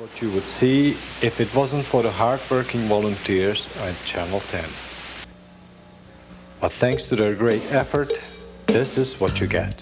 what you would see if it wasn't for the hard-working volunteers at Channel 10. But thanks to their great effort, this is what you get.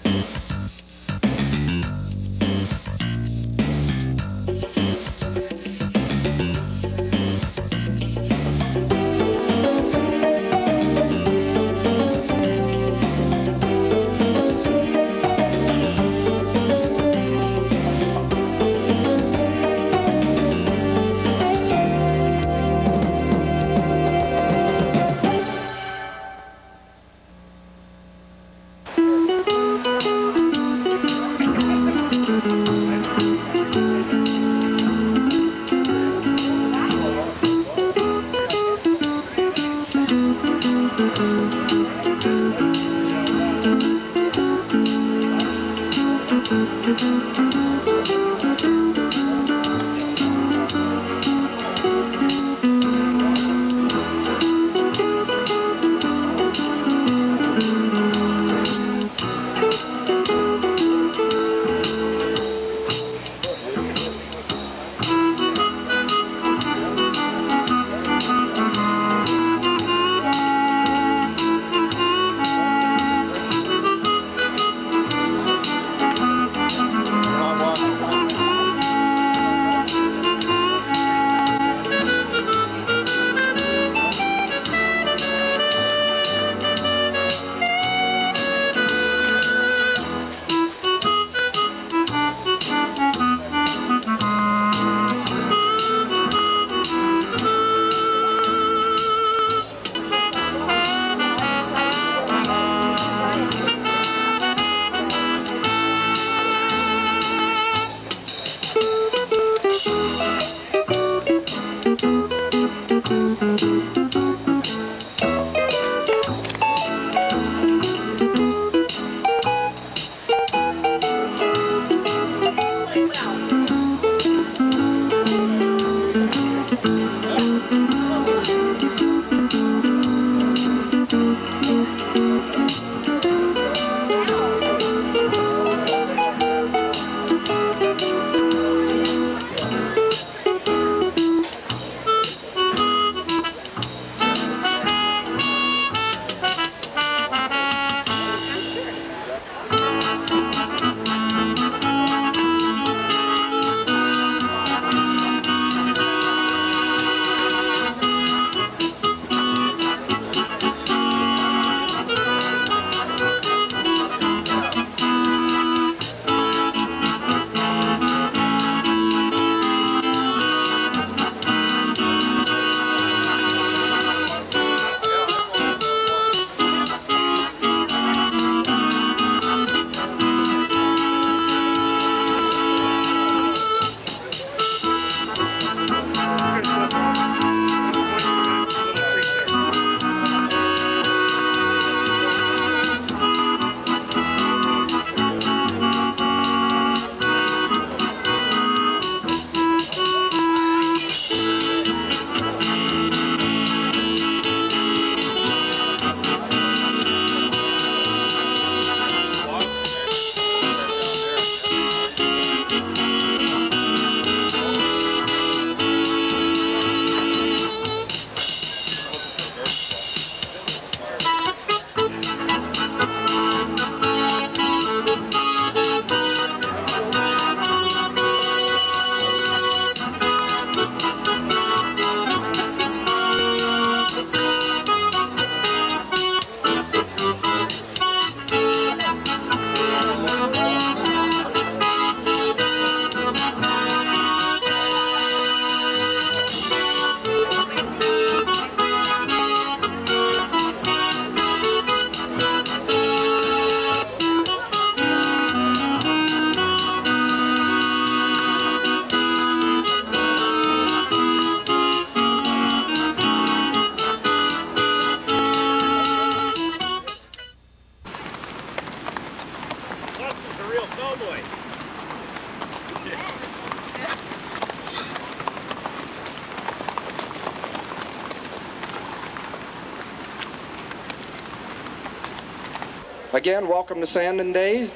Again, welcome to Sandon Day.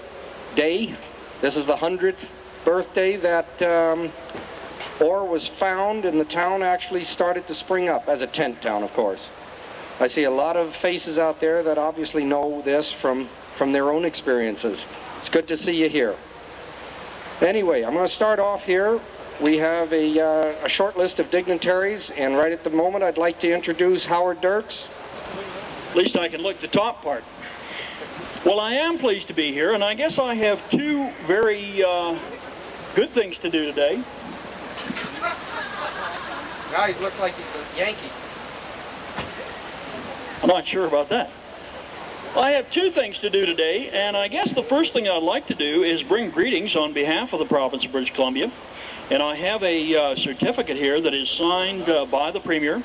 This is the 100th birthday that ore was found and the town actually started to spring up as a tent town, of course. I see a lot of faces out there that obviously know this from their own experiences. It's good to see you here. Anyway, I'm going to start off here. We have a short list of dignitaries, and right at the moment I'd like to introduce Howard Dirks. At least I can look the top part. Well, I am pleased to be here, and I guess I have two very good things to do today. Now he looks like he's a Yankee. I'm not sure about that. I have two things to do today, and I guess the first thing I'd like to do is bring greetings on behalf of the province of British Columbia. And I have a certificate here that is signed by the Premier.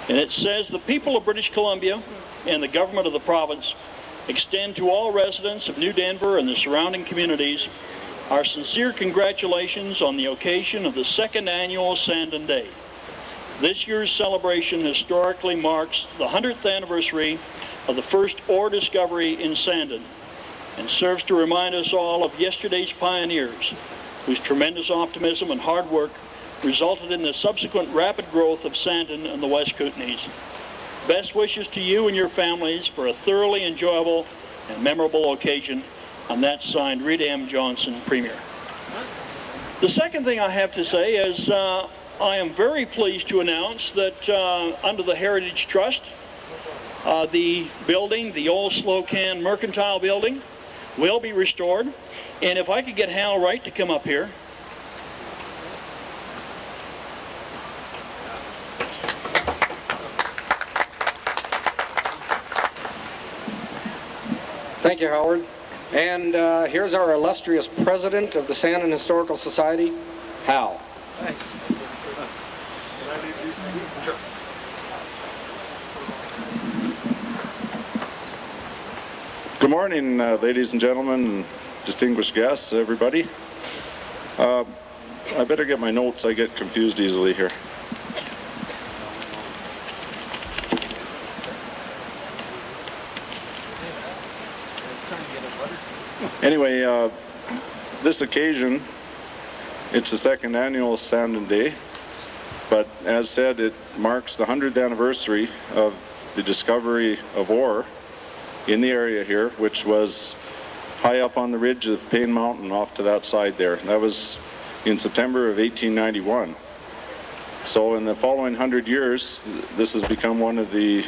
And it says, the people of British Columbia and the government of the province extend to all residents of New Denver and the surrounding communities our sincere congratulations on the occasion of the second annual Sandon Day. This year's celebration historically marks the 100th anniversary of the first ore discovery in Sandon and serves to remind us all of yesterday's pioneers whose tremendous optimism and hard work resulted in the subsequent rapid growth of Sandon and the West Kootenays. Best wishes to you and your families for a thoroughly enjoyable and memorable occasion, and that's signed Rita M. Johnson, Premier. The second thing I have to say is I am very pleased to announce that under the Heritage Trust, the building, the old Slocan Mercantile Building, will be restored. And if I could get Hal Wright to come up here. Thank you, Howard. And here's our illustrious president of the Sandon Historical Society, Hal. Thanks. Good morning, ladies and gentlemen, and distinguished guests, everybody. I better get my notes. I get confused easily here. Anyway, this occasion, it's the second annual Sandon Day, but as said, it marks the 100th anniversary of the discovery of ore in the area here, which was high up on the ridge of Payne Mountain off to that side there. That was in September of 1891. So in the following 100 years, this has become one of the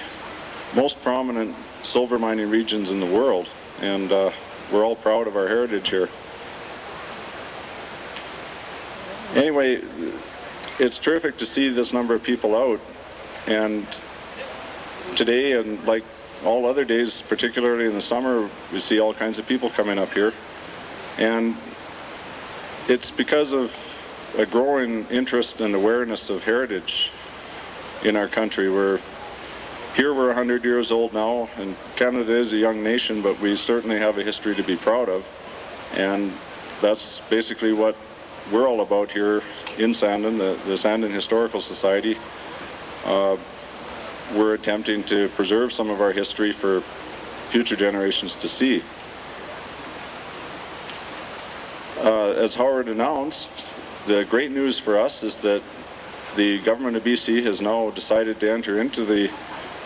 most prominent silver mining regions in the world, and we're all proud of our heritage here. Anyway, it's terrific to see this number of people out, and today, and like all other days, particularly in the summer, we see all kinds of people coming up here, and it's because of a growing interest and awareness of heritage in our country. We're 100 years old now, and Canada is a young nation, but we certainly have a history to be proud of, and that's basically what we're all about here in Sandon, the Sandon Historical Society. We're attempting to preserve some of our history for future generations to see. As Howard announced, the great news for us is that the government of BC has now decided to enter into the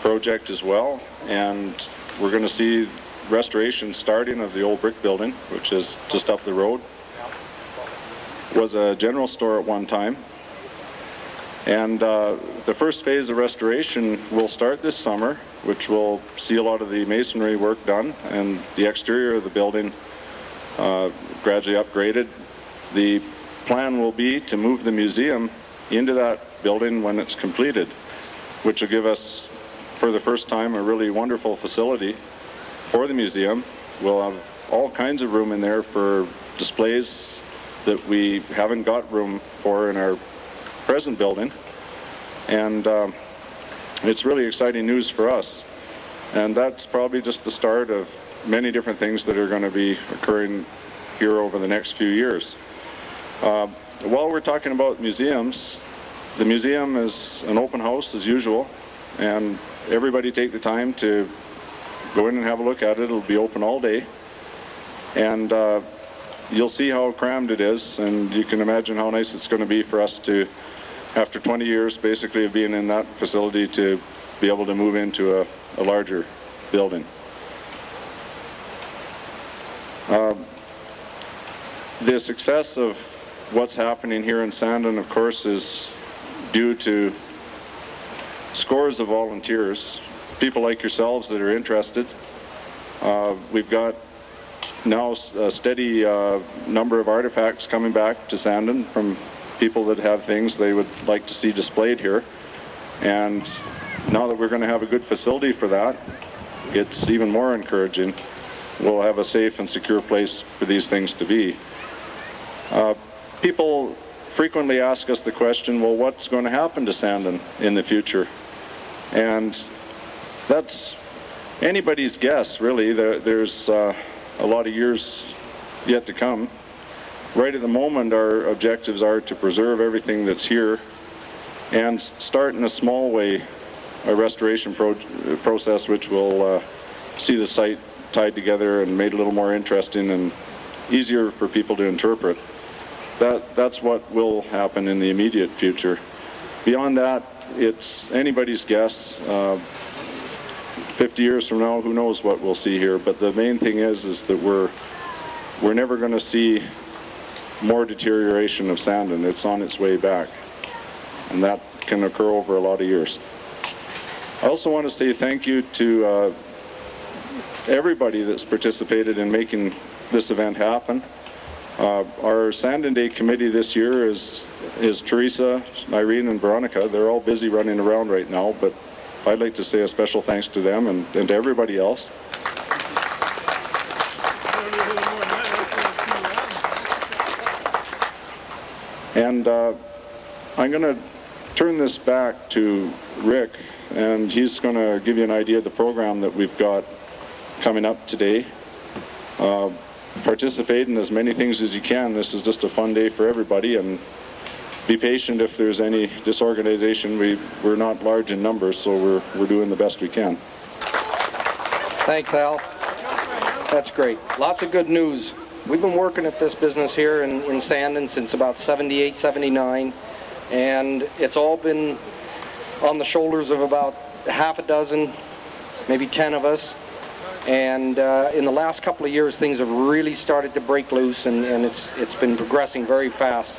project as well, and we're going to see restoration starting of the old brick building, which is just up the road. It was a general store at one time, and the first phase of restoration will start this summer, which will see a lot of the masonry work done and the exterior of the building gradually upgraded. The plan will be to move the museum into that building when it's completed, which will give us, for the first time, a really wonderful facility for the museum. We'll have all kinds of room in there for displays that we haven't got room for in our present building, and it's really exciting news for us. And that's probably just the start of many different things that are going to be occurring here over the next few years. While we're talking about museums, the museum is an open house as usual, and everybody take the time to go in and have a look at it. It'll be open all day, and you'll see how crammed it is, and you can imagine how nice it's going to be for us to, after 20 years basically of being in that facility, to be able to move into a larger building. The success of what's happening here in Sandon, of course, is due to scores of volunteers, people like yourselves that are interested. We've got now a steady number of artifacts coming back to Sandon from people that have things they would like to see displayed here. And now that we're going to have a good facility for that, it's even more encouraging. We'll have a safe and secure place for these things to be. People frequently ask us the question, well, what's going to happen to Sandon in the future? And that's anybody's guess, really. There's a lot of years yet to come. Right at the moment, our objectives are to preserve everything that's here and start in a small way a restoration process which will see the site tied together and made a little more interesting and easier for people to interpret. That's what will happen in the immediate future. Beyond that, it's anybody's guess. 50 years from now, who knows what we'll see here, but the main thing is that we're never going to see more deterioration of Sandon. It's on its way back, and that can occur over a lot of years. I also want to say thank you to everybody that's participated in making this event happen. Our Sandon Day committee this year is Teresa, Irene, and Veronica. They're all busy running around right now, but I'd like to say a special thanks to them and to everybody else. And I'm going to turn this back to Rick, and he's going to give you an idea of the program that we've got coming up today. Participate in as many things as you can. This is just a fun day for everybody, and be patient if there's any disorganization. We're not large in numbers, so we're doing the best we can. Thanks, Hal. That's great. Lots of good news. We've been working at this business here in Sandon since about 78, 79, and it's all been on the shoulders of about half a dozen, maybe 10 of us. And in the last couple of years, things have really started to break loose, and it's been progressing very fast,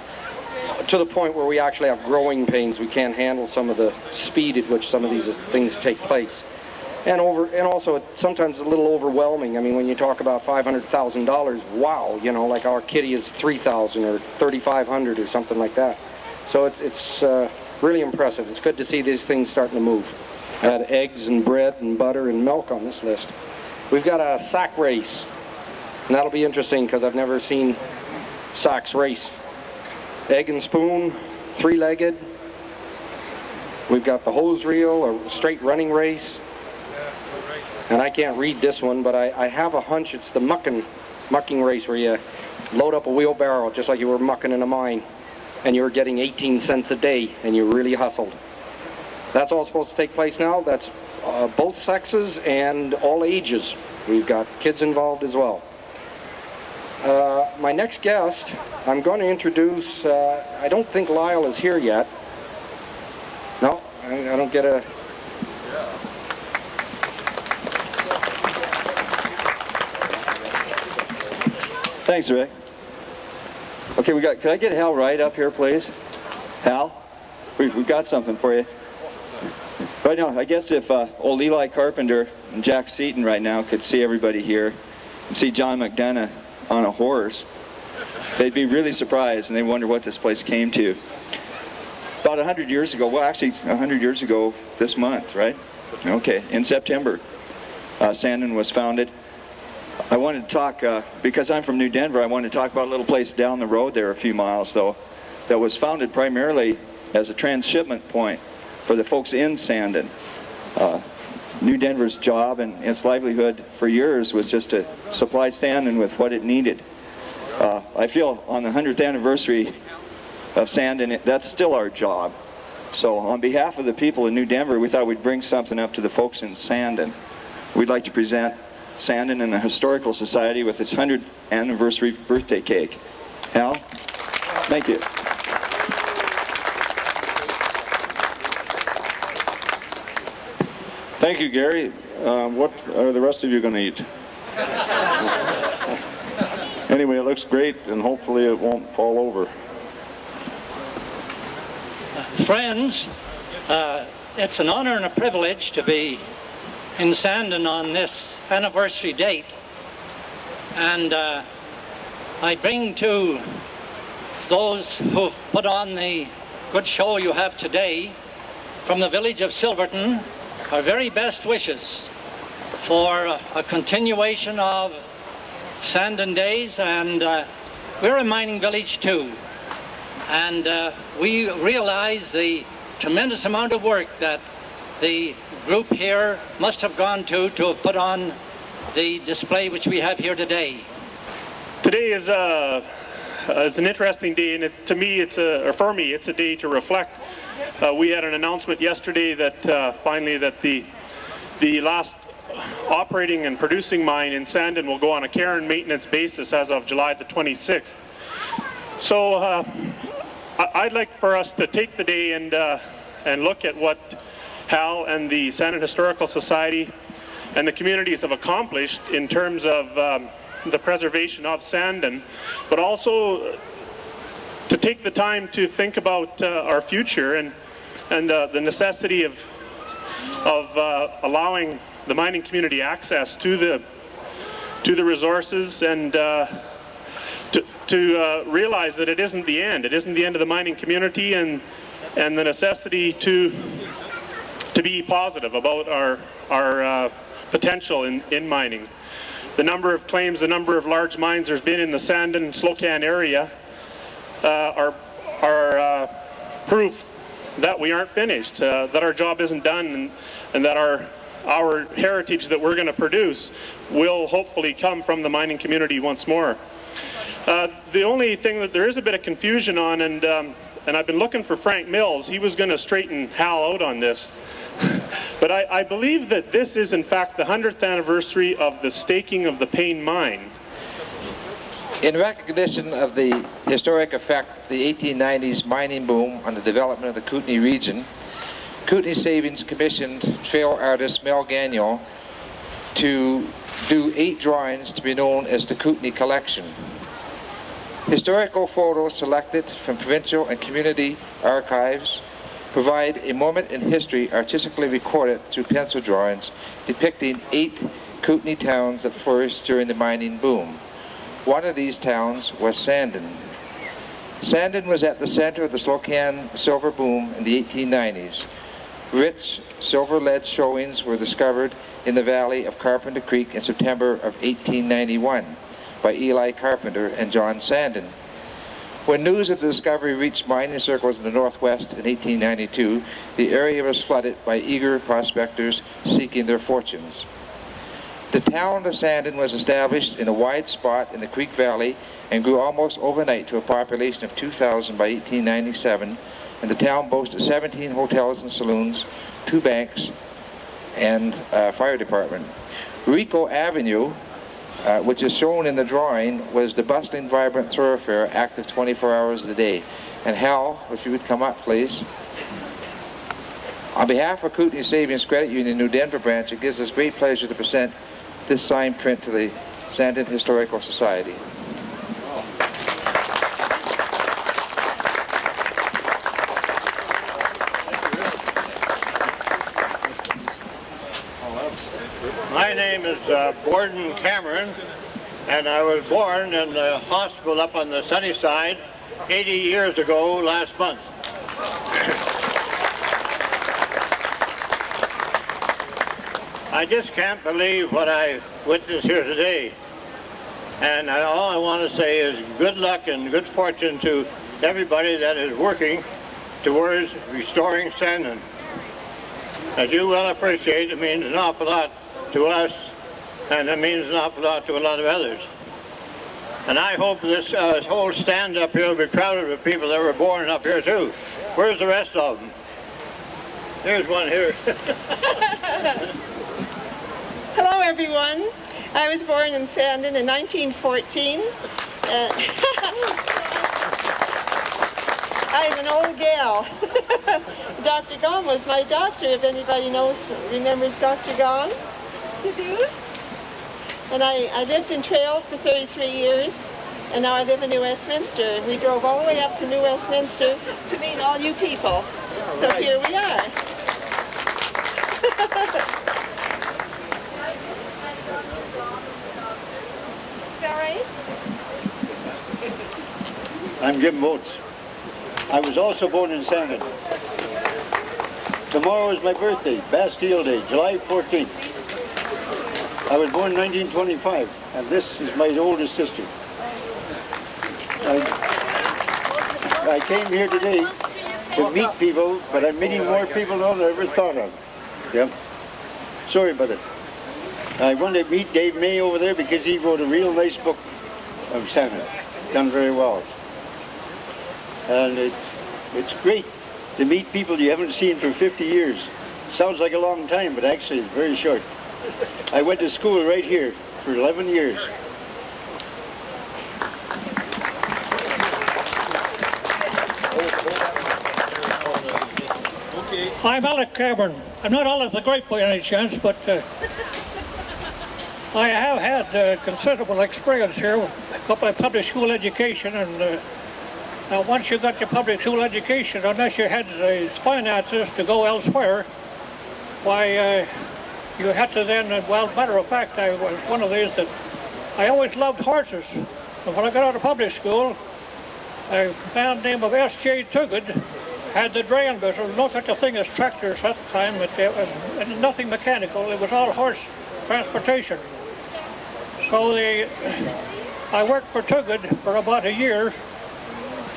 to the point where we actually have growing pains. We can't handle some of the speed at which some of these things take place. And also sometimes a little overwhelming. I mean, when you talk about $500,000, wow, you know, like our kitty is $3,000 or $3,500 or something like that. So it's really impressive. It's good to see these things starting to move. I had eggs and bread and butter and milk on this list. We've got a sack race, and that'll be interesting because I've never seen sacks race. Egg and spoon, three-legged. We've got the hose reel, a straight running race. And I can't read this one, but I have a hunch it's the mucking race, where you load up a wheelbarrow just like you were mucking in a mine, and you were getting 18 cents a day, and you really hustled. That's all supposed to take place now. That's both sexes and all ages. We've got kids involved as well. My next guest, I'm going to introduce, I don't think Lyle is here yet. No, I don't get a... Thanks, Rick. Okay, could I get Hal Wright up here, please? Hal, we've got something for you. Right now, I guess if old Eli Carpenter and Jack Seaton right now could see everybody here and see John McDonough on a horse, they'd be really surprised, and they wonder what this place came to. About 100 years ago, well, actually 100 years ago this month, right? Okay, in September, Sandon was founded. I wanted to talk, because I'm from New Denver, I wanted to talk about a little place down the road there a few miles, though, that was founded primarily as a transshipment point for the folks in Sandon. New Denver's job and its livelihood for years was just to supply Sandon with what it needed. I feel on the 100th anniversary of Sandon, that's still our job. So on behalf of the people in New Denver, we thought we'd bring something up to the folks in Sandon. We'd like to present Sandon and the Historical Society with its 100th anniversary birthday cake. Hal, thank you. Thank you, Gary. What are the rest of you going to eat? Anyway, it looks great, and hopefully it won't fall over. Friends, it's an honor and a privilege to be in Sandon on this anniversary date. And I bring to those who put on the good show you have today from the village of Silverton our very best wishes for a continuation of Sandon days, and we're a mining village too, and we realize the tremendous amount of work that the group here must have gone to put on the display which we have here today. Today is an interesting day, and for me it's a day to reflect. We had an announcement yesterday that finally that the last operating and producing mine in Sandon will go on a care and maintenance basis as of July the 26th. So I'd like for us to take the day and look at what Hal and the Sandon Historical Society and the communities have accomplished in terms of the preservation of Sandon, but also to take the time to think about our future and the necessity of allowing the mining community access to the resources, and to realize that it isn't the end. It isn't the end of the mining community, and the necessity to be positive about our potential in mining. The number of claims, the number of large mines there's been in the Sandon Slocan area are proof that we aren't finished, that our job isn't done, and that our heritage that we're going to produce will hopefully come from the mining community once more. The only thing that there is a bit of confusion on, and I've been looking for Frank Mills. He was going to straighten Hal out on this. But I believe that this is in fact the 100th anniversary of the staking of the Payne mine. In recognition of the historic effect the 1890s mining boom on the development of the Kootenay region, Kootenay Savings commissioned trail artist Mel Gagnon to do 8 drawings to be known as the Kootenay Collection. Historical photos selected from provincial and community archives provide a moment in history artistically recorded through pencil drawings depicting 8 Kootenay towns that flourished during the mining boom. One of these towns was Sandon. Sandon was at the center of the Slocan silver boom in the 1890s. Rich silver-lead showings were discovered in the valley of Carpenter Creek in September of 1891 by Eli Carpenter and John Sandon. When news of the discovery reached mining circles in the Northwest in 1892, the area was flooded by eager prospectors seeking their fortunes. The town of Sandon was established in a wide spot in the Creek Valley and grew almost overnight to a population of 2,000 by 1897, and the town boasted 17 hotels and saloons, 2 banks, and a fire department. Rico Avenue, which is shown in the drawing, was the bustling, vibrant thoroughfare, active 24 hours a day. And Hal, if you would come up, please. On behalf of Kootenay Savings Credit Union New Denver branch, it gives us great pleasure to present this signed print to the Sandon Historical Society. My name is Gordon Cameron, and I was born in the hospital up on the sunny side 80 years ago last month. I just can't believe what I witnessed here today. And all I want to say is good luck and good fortune to everybody that is working towards restoring Sandon. As you well appreciate, it means an awful lot to us, and it means an awful lot to a lot of others. And I hope this whole stand up here will be crowded with people that were born up here too. Where's the rest of them? There's one here. Hello everyone. I was born in Sandon in 1914. I'm an old gal. Dr. Gahn was my doctor, if anybody remembers Dr. Gahn. You do? And I lived in Trail for 33 years, and now I live in New Westminster. We drove all the way up from New Westminster to meet all you people. So here we are. Is that right? I'm Jim Moats. I was also born in Sandon. Tomorrow is my birthday, Bastille Day, July 14th. I was born in 1925, and this is my oldest sister. I came here today to meet people, but I'm meeting more people than I ever thought of. Yep. Sorry about it. I wanted to meet Dave May over there because he wrote a real nice book of Sandon. Done very well. And it's great to meet people you haven't seen for 50 years. Sounds like a long time, but actually it's very short. I went to school right here for 11 years. I'm Alec Crabern. I'm not Alec the Great by any chance, but I have had considerable experience here. Got my public school education, and once you got your public school education, unless you had the finances to go elsewhere, why you had to then, well, matter of fact, I was one of these that I always loved horses. And when I got out of public school, a man named of S.J. Tuggood had the draying business. No such a thing as tractors at the time, but nothing mechanical. It was all horse transportation. So I worked for Tuggood for about a year.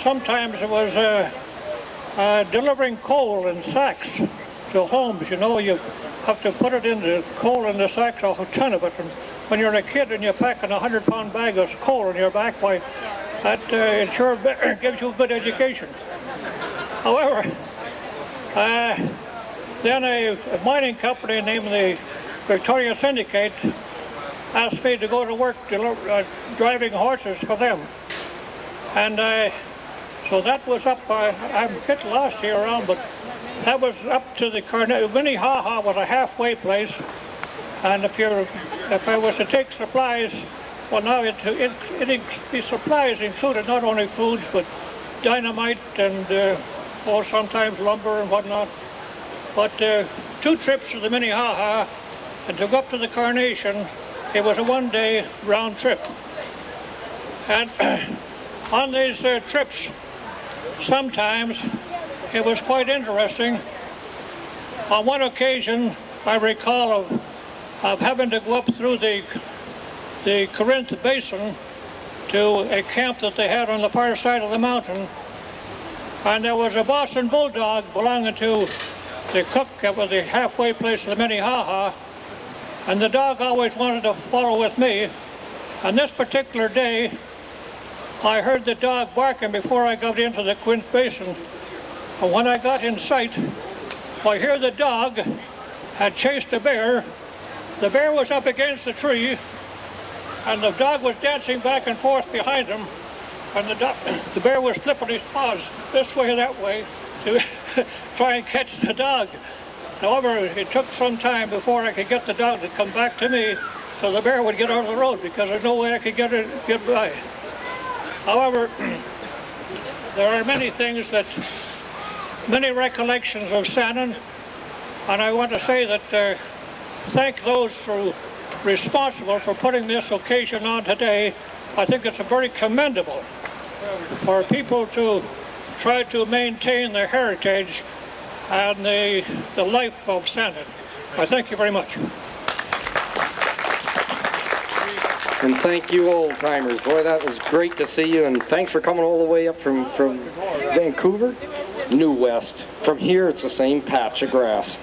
Sometimes it was delivering coal in sacks to homes. You know, you have to put it in the coal in the sacks, a ton of it. And when you're a kid and you're packing a 100-pound bag of coal on your back, why, that it sure gives you a good education. However, then a mining company named the Victoria Syndicate asked me to go to work driving horses for them. And so that was up, I'm a bit lost here around, but that was up to the Minnehaha was a halfway place. And if I was to take supplies, well now the supplies included not only foods, but dynamite and sometimes lumber and whatnot. But 2 trips to the Minnehaha and to go up to the Carnation, it was a one-day round trip. And on these trips, sometimes it was quite interesting. On one occasion, I recall of having to go up through the Corinth Basin to a camp that they had on the far side of the mountain. And there was a Boston Bulldog belonging to the cook at the halfway place of the Minnehaha. And the dog always wanted to follow with me. And this particular day, I heard the dog barking before I got into the Corinth Basin. And when I got in sight, I hear the dog had chased a bear. The bear was up against the tree, and the dog was dancing back and forth behind him. And the bear was flipping his paws this way, that way, to try and catch the dog. However, it took some time before I could get the dog to come back to me, so the bear would get out of the road because there's no way I could get by. However, there are many recollections of Sandon, and I want to say that thank those who are responsible for putting this occasion on today. I think it's very commendable for people to try to maintain their heritage and the life of Sandon. I thank you very much. And thank you, Oldtimers. Boy, that was great to see you, and thanks for coming all the way up from Vancouver, New West. From here, it's the same patch of grass.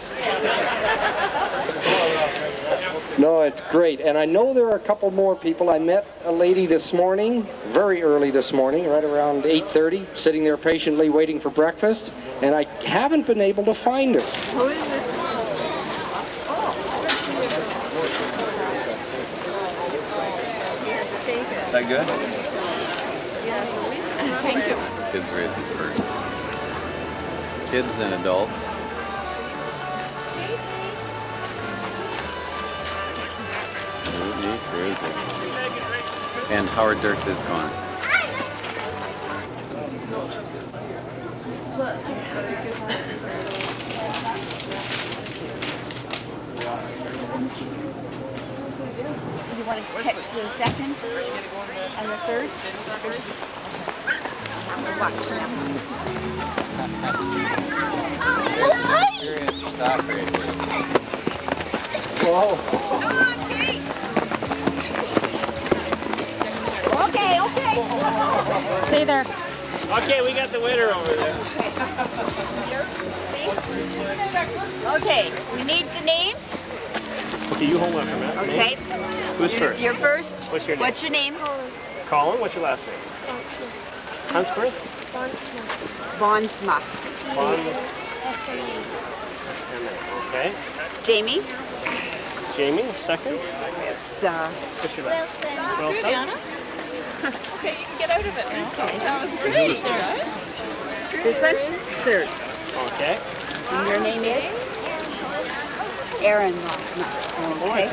No, it's great. And I know there are a couple more people. I met a lady this morning, very early this morning, right around 8:30, sitting there patiently waiting for breakfast, and I haven't been able to find her. Who is this? that good? Thank you. Kids races first. Kids, then adult. Movie cruiser. And Howard Dirks is gone. You want to catch the second and the third? Watch them. Experienced sock racer. Whoa. Okay. Stay there. Okay, we got the waiter over there. Okay, we need the names. Okay, you hold on for a minute. Okay. Who's first? You're first. What's your name? What's your name? Colin, what's your last name? Hunsford? Bonsma. Okay. Jamie. Jamie, second. It's What's your last name? Wilson. Okay, you can get out of it now. Okay. That was great. This one is third. Okay. And your name is? Aaron Bonsma. Okay.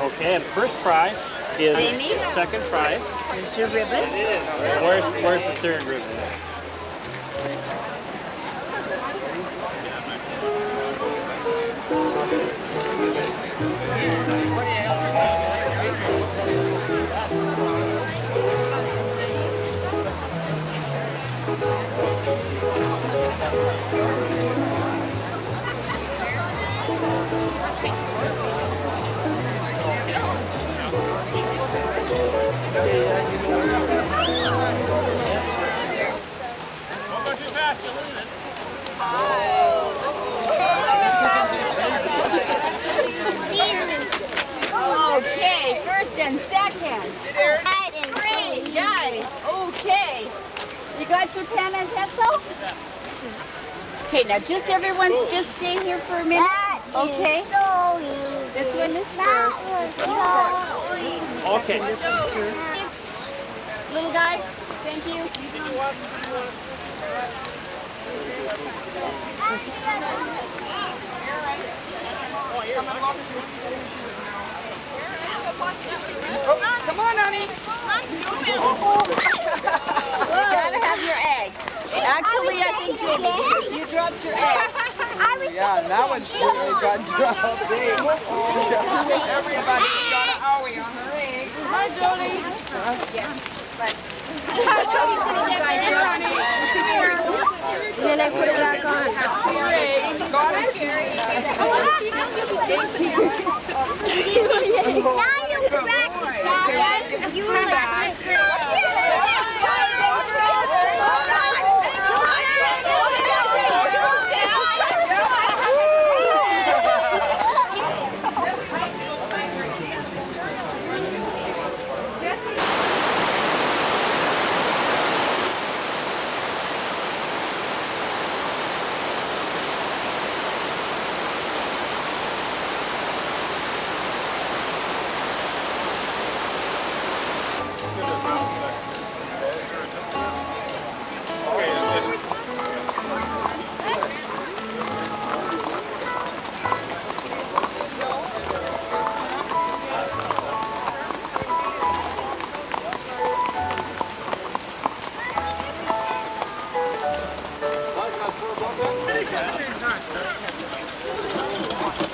Okay, and first prize is Jamie? second prize. Here's your ribbon. Where's the third ribbon? Okay, first and second. Great, guys. Okay. You got your pen and pencil? Okay, now just everyone just stay here for a minute. Okay. This one is first. Okay. Little guy, thank you. Come on, honey. You gotta have your egg. Actually, I think Jamie, because you dropped your egg. Yeah, and that one certainly got dropped. Everybody's got an owie on their egg. Hi, Jody. Yes, but Jody's gonna get there, honey. Just come here. And then I put it back on. See your egg. Got it? Now you're back. You are back.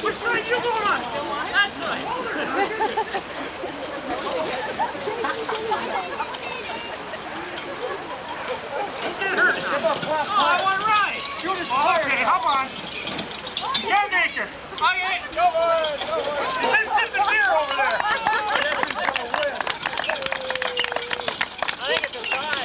Which side you going on? That side. Oh, I want to ride. Okay, come on. Go, Maker. Okay. Come on. Let's sip the beer over there. I think it's a tie.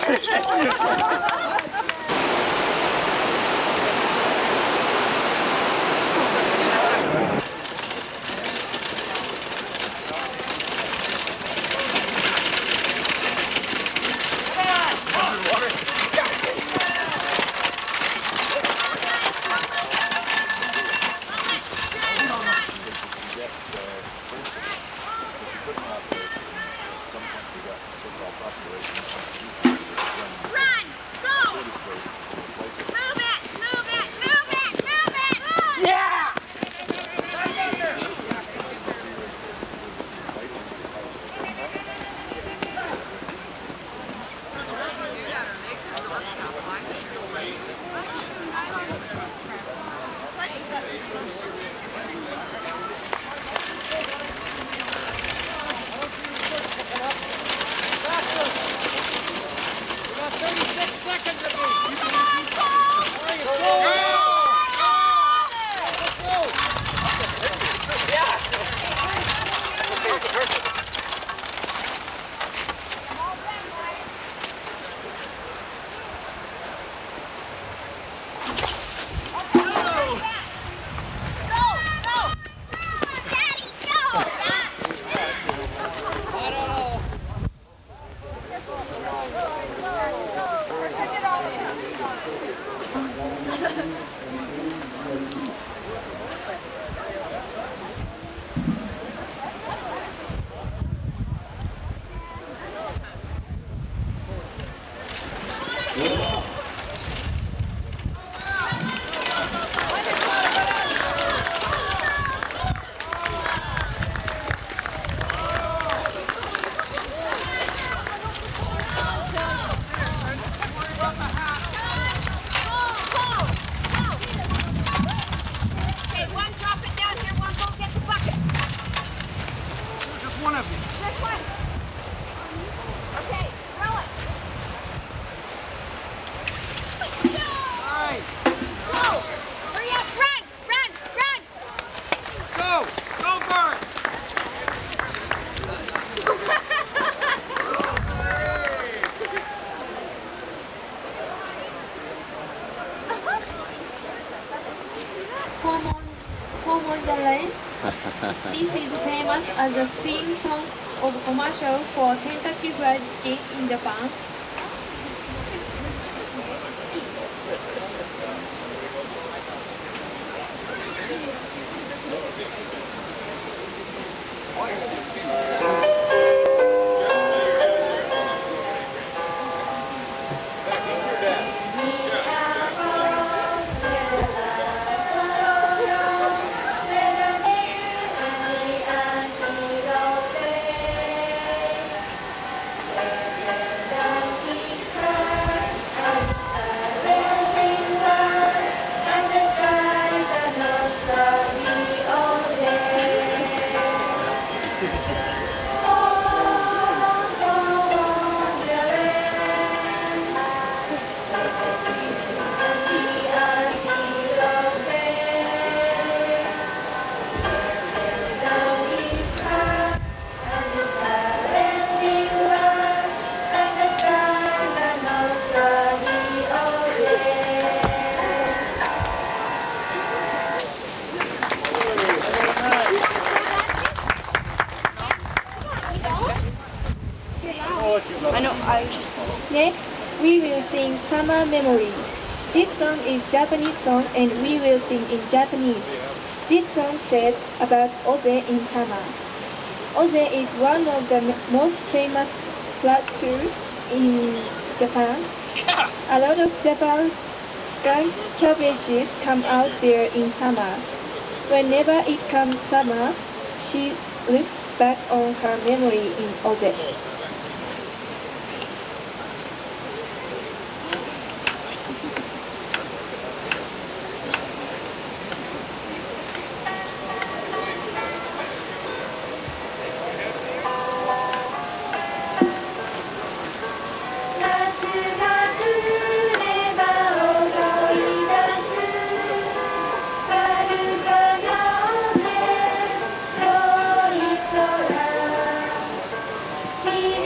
This is famous as the theme song of commercial for Kentucky Fried Chicken in Japan. Next, we will sing Summer Memory. This song is Japanese song and we will sing in Japanese. This song says about Oze in summer. Oze is one of the most famous flat shoes in Japan. A lot of Japan's young cabbages come out there in summer. Whenever it comes summer, she looks back on her memory in Oze. We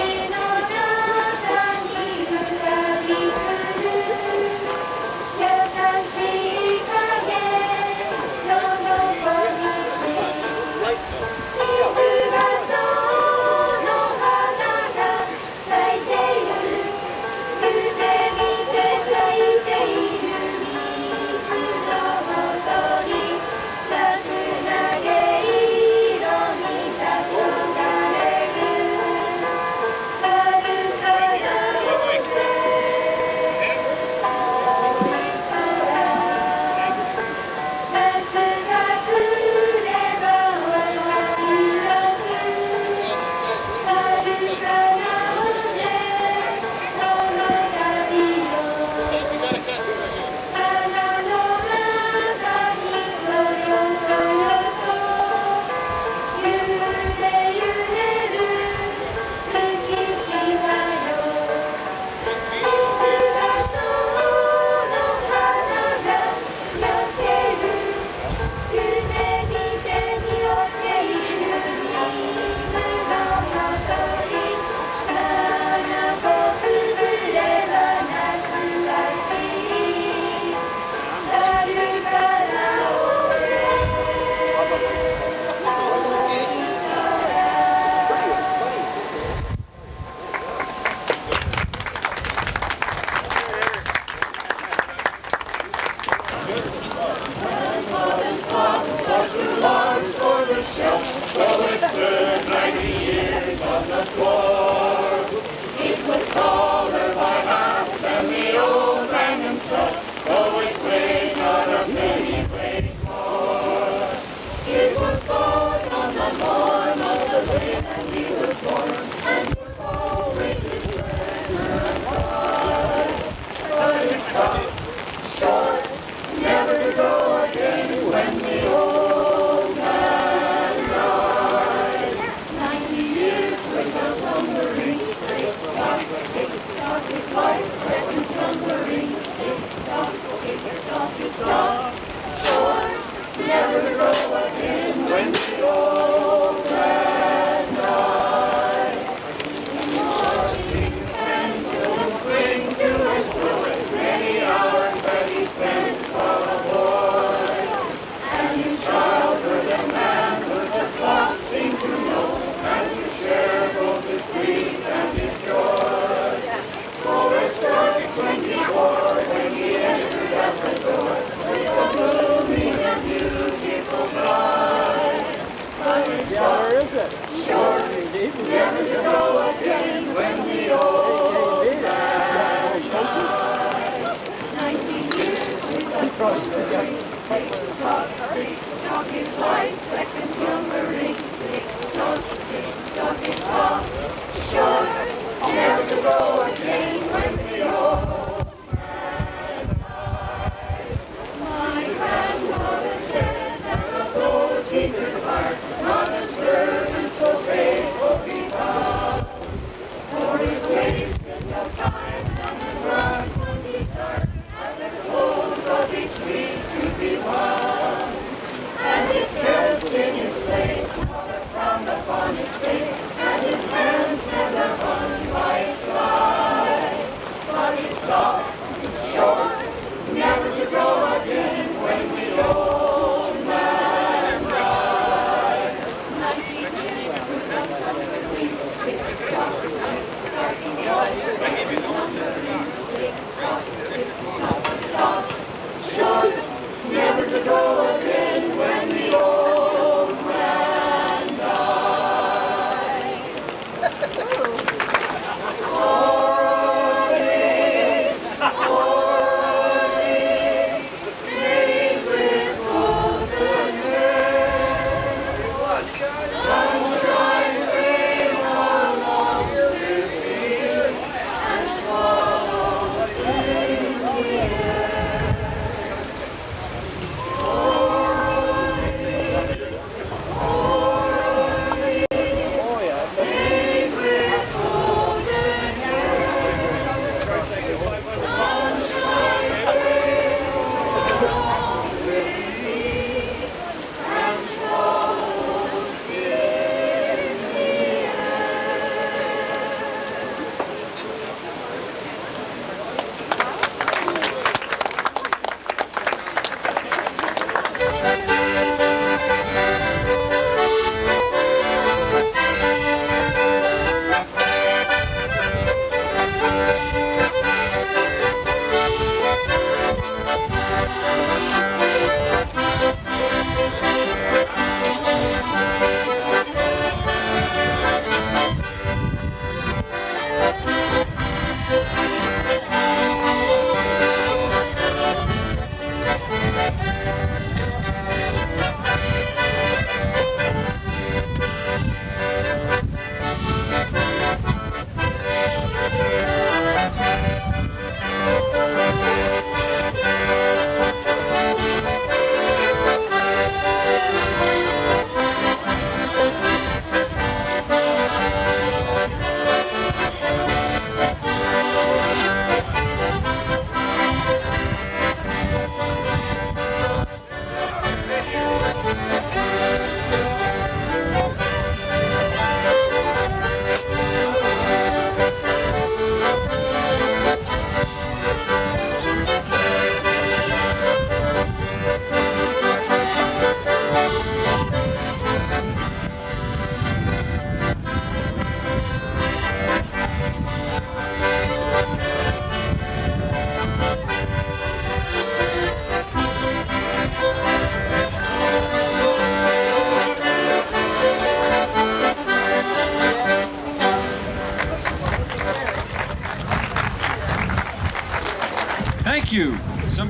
Thank you.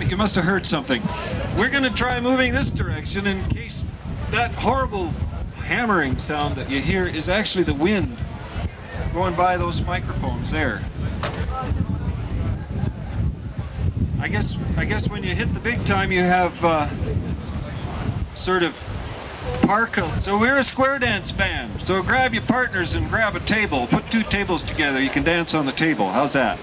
You must have heard something. We're going to try moving this direction in case that horrible hammering sound that you hear is actually the wind going by those microphones there. I guess when you hit the big time, you have sort of parka. So we're a square dance band. So grab your partners and grab a table. Put 2 tables together. You can dance on the table. How's that?